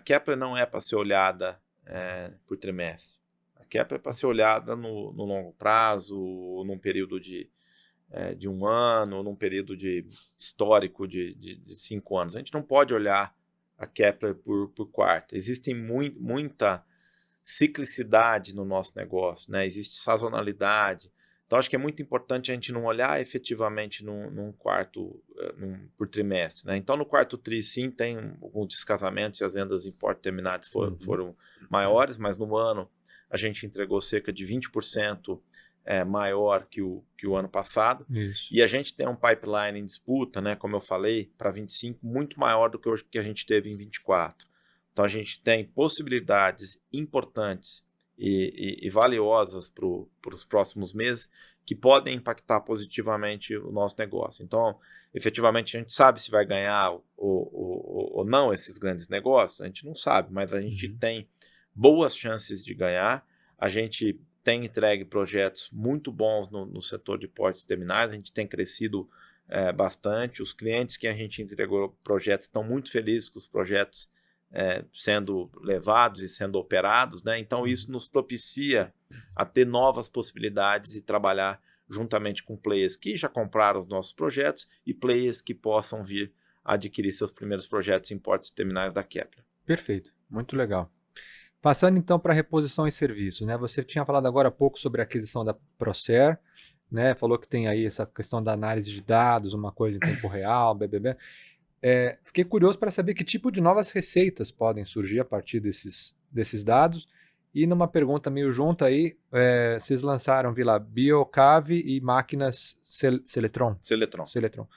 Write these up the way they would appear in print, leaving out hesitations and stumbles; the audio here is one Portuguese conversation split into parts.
Kepler não é para ser olhada por trimestre. A Kepler é para ser olhada no longo prazo, num período de 1 ano, num período histórico de 5 anos. A gente não pode olhar a Kepler por quarto. Existe muita ciclicidade no nosso negócio, né? Existe sazonalidade. Então, acho que é muito importante a gente não olhar efetivamente num quarto por trimestre, né? Então, no quarto tri, sim, tem alguns descasamentos e as vendas em portos terminados foram maiores, mas no ano a gente entregou cerca de 20% maior que o ano passado. Isso. E a gente tem um pipeline em disputa, né, como eu falei, para 25 muito maior do que a gente teve em 24. Então, a gente tem possibilidades importantes e valiosas para os próximos meses que podem impactar positivamente o nosso negócio. Então, efetivamente, a gente sabe se vai ganhar ou não esses grandes negócios, a gente não sabe, mas a gente tem boas chances de ganhar. A gente tem entregue projetos muito bons no setor de portos e terminais, a gente tem crescido bastante. Os clientes que a gente entregou projetos estão muito felizes com os projetos sendo levados e sendo operados, né? Então isso nos propicia a ter novas possibilidades e trabalhar juntamente com players que já compraram os nossos projetos e players que possam vir a adquirir seus primeiros projetos em portos e terminais da Kepler. Perfeito, muito legal. Passando então para reposição e serviço, né? Você tinha falado agora há pouco sobre a aquisição da Procer, né? Falou que tem aí essa questão da análise de dados, uma coisa em tempo real, BBB. Fiquei curioso para saber que tipo de novas receitas podem surgir a partir desses dados. E numa pergunta meio junta aí, vocês lançaram, vi lá, Biocave e máquinas Celetron. Celetron.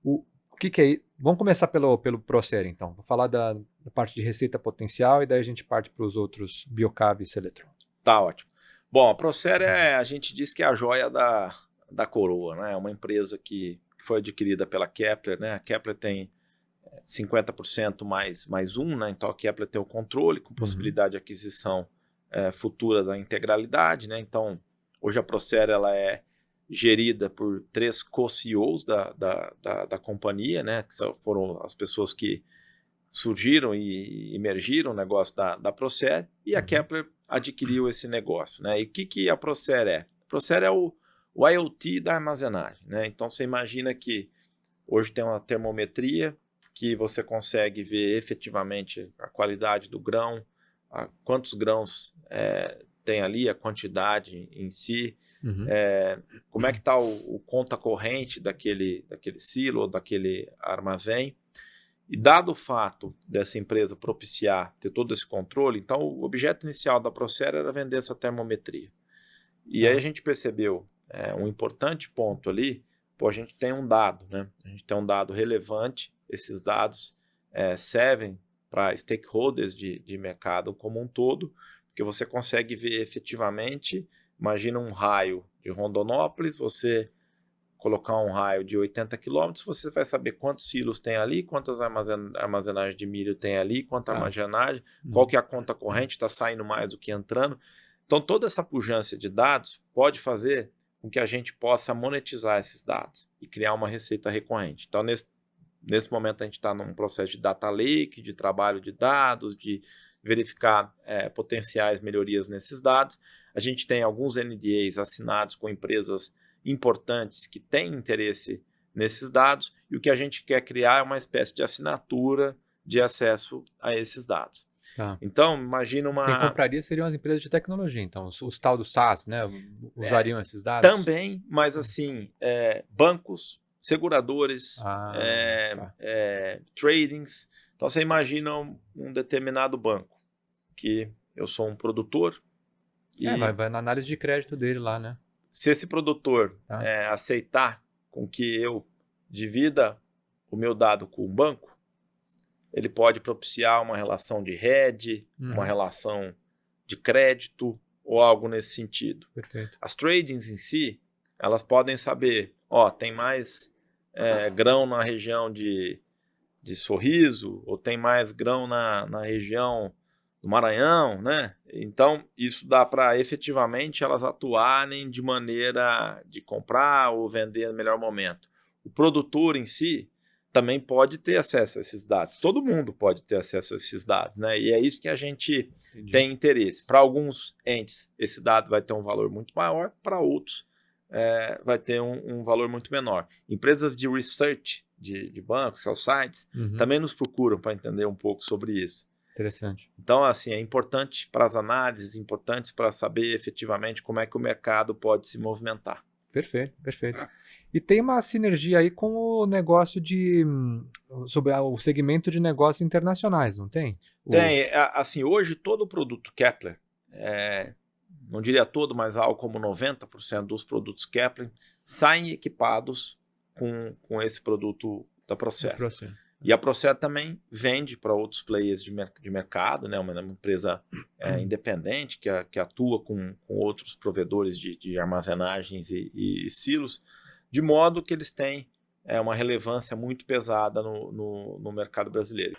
O que é? Vamos começar pelo Procer, então. Vou falar da parte de receita potencial e daí a gente parte para os outros Biocave e Celetron. Tá ótimo. Bom, a Procer a gente diz que é a joia da coroa, né? É uma empresa que foi adquirida pela Kepler, né? A Kepler tem 50% mais um, né? Então a Kepler tem o controle com possibilidade de aquisição futura da integralidade, né? Então hoje a Procer ela é gerida por 3 co-CEOs da companhia, né? Que foram as pessoas que surgiram e emergiram o negócio da Procer, e a Kepler adquiriu esse negócio, né? E o que a Procer é? A Procer é o IoT da armazenagem, né? Então você imagina que hoje tem uma termometria que você consegue ver efetivamente a qualidade do grão, quantos grãos tem ali, a quantidade em si, como é que está o conta corrente daquele silo ou daquele armazém. E dado o fato dessa empresa propiciar ter todo esse controle, então o objeto inicial da Procer era vender essa termometria. E aí a gente percebeu um importante ponto ali, a gente tem um dado, né? A gente tem um dado relevante, esses dados servem para stakeholders de mercado como um todo, porque você consegue ver efetivamente, imagina um raio de Rondonópolis, você colocar um raio de 80 km, você vai saber quantos silos tem ali, quantas armazenagens de milho tem ali, quanta armazenagem, qual que é a conta corrente, está saindo mais do que entrando. Então, toda essa pujança de dados pode fazer com que a gente possa monetizar esses dados e criar uma receita recorrente. Então, nesse momento, a gente está num processo de data lake, de trabalho de dados, de verificar potenciais melhorias nesses dados. A gente tem alguns NDAs assinados com empresas importantes que têm interesse nesses dados, e o que a gente quer criar é uma espécie de assinatura de acesso a esses dados. Então, imagina uma... Quem compraria seriam as empresas de tecnologia, então, os tal do SaaS, né? Usariam esses dados? Também, mas assim, bancos, seguradores, tradings. Então, você imagina um determinado banco, que eu sou um produtor. E vai na análise de crédito dele lá, né? Se esse produtor aceitar com que eu divida o meu dado com o banco, ele pode propiciar uma relação de hedge, uma relação de crédito ou algo nesse sentido. Perfeito. As tradings em si, elas podem saber, tem mais grão na região de Sorriso, ou tem mais grão na região do Maranhão, né? Então, isso dá para efetivamente elas atuarem de maneira de comprar ou vender no melhor momento. O produtor em si também pode ter acesso a esses dados. Todo mundo pode ter acesso a esses dados, né? E é isso que a gente tem interesse. Para alguns entes, esse dado vai ter um valor muito maior, para outros vai ter um valor muito menor. Empresas de research, de bancos, sell sites, também nos procuram para entender um pouco sobre isso. Interessante. Então, assim, é importante para as análises, importantes para saber efetivamente como é que o mercado pode se movimentar. Perfeito, perfeito. E tem uma sinergia aí com o negócio sobre o segmento de negócios internacionais, não tem? Tem, assim, hoje todo o produto Kepler, não diria todo, mas algo como 90% dos produtos Kepler saem equipados com esse produto da Procer. E a Procer também vende para outros players de mercado, né? Uma empresa independente que atua com outros provedores de armazenagens e silos, de modo que eles têm uma relevância muito pesada no mercado brasileiro.